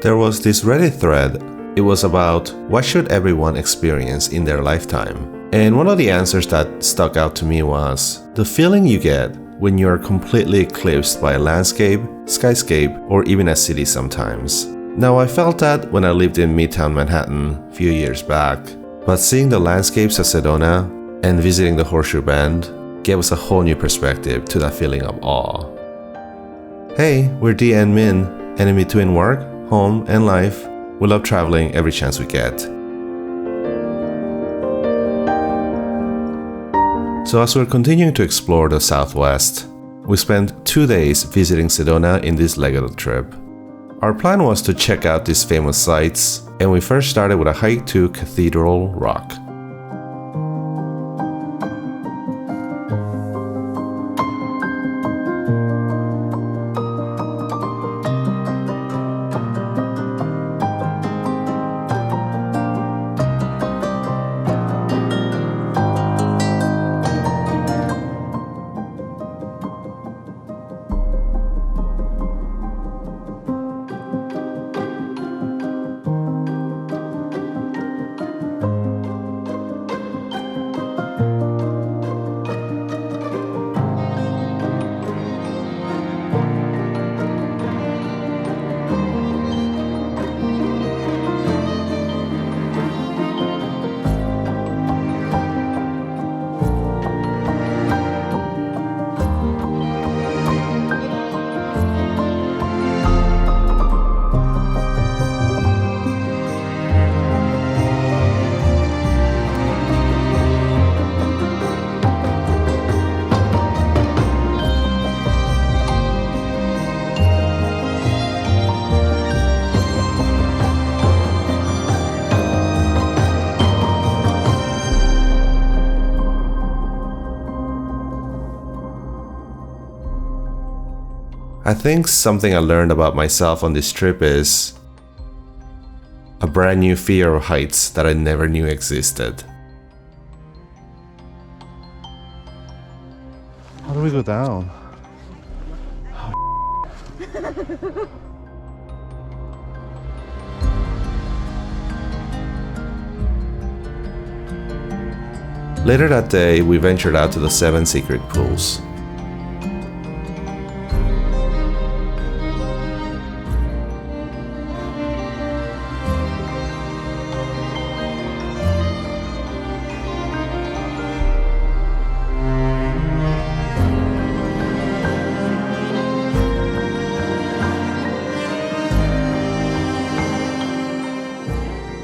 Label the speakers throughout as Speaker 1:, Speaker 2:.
Speaker 1: There was this Reddit thread. It was about what should everyone experience in their lifetime. And one of the answers that stuck out to me was the feeling you get when you are completely eclipsed by a landscape, skyscape, or even a city sometimes. Now, I felt that when I lived in Midtown Manhattan a few years back, but seeing the landscapes of Sedona and visiting the Horseshoe Bend gave us a whole new perspective to that feeling of awe. Hey, we're Dee and Min, and in between work, home, and life, we love traveling every chance we get. So as we're continuing to explore the Southwest, we spent 2 days visiting Sedona in this leg of the trip. Our plan was to check out these famous sites, and we first started with a hike to Cathedral Rock. I think something I learned about myself on this trip is a brand new fear of heights that I never knew existed. How do we go down? Later that day, we ventured out to the 7 secret pools.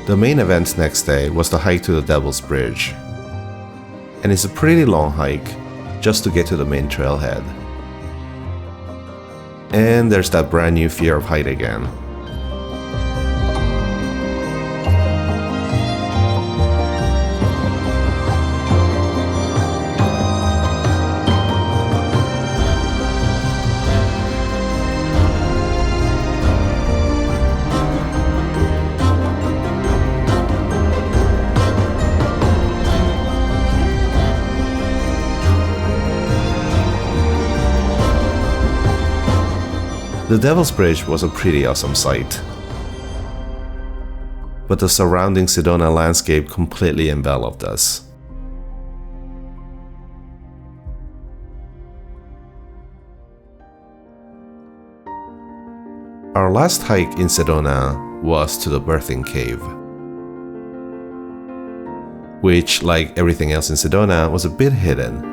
Speaker 1: The main event next day was the hike to the Devil's Bridge, and it's a pretty long hike just to get to the main trailhead. And there's that brand new fear of height again. The Devil's Bridge was a pretty awesome sight, but the surrounding Sedona landscape completely enveloped us. Our last hike in Sedona was to the Birthing Cave, which, like everything else in Sedona, was a bit hidden.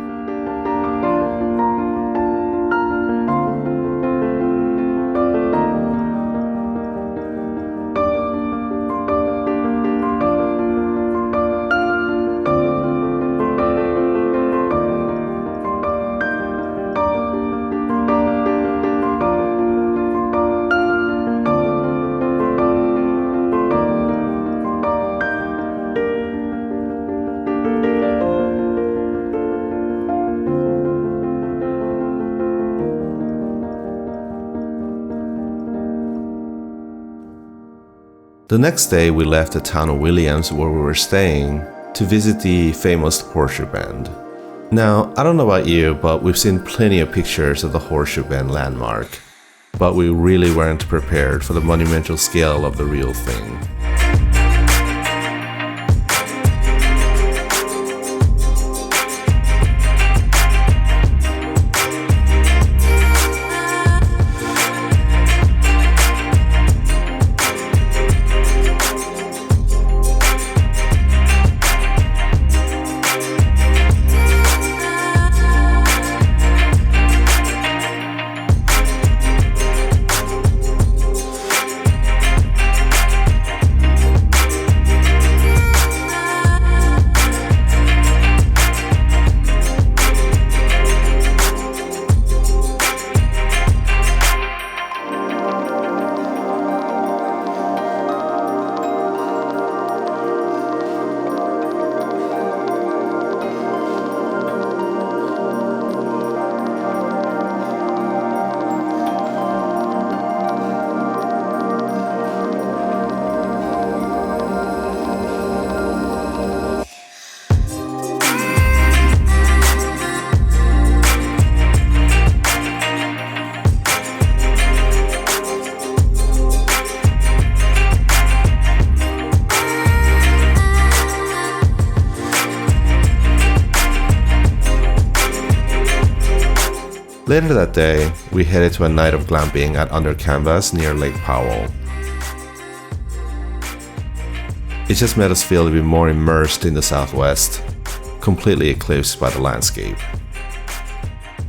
Speaker 1: The next day, we left the town of Williams, where we were staying, to visit the famous Horseshoe Bend. Now, I don't know about you, but we've seen plenty of pictures of the Horseshoe Bend landmark. but we really weren't prepared for the monumental scale of the real thing. Later that day, we headed to a night of glamping at Under Canvas near Lake Powell. It just made us feel to be more immersed in the Southwest, completely eclipsed by the landscape.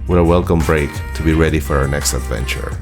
Speaker 1: With a welcome break to be ready for our next adventure.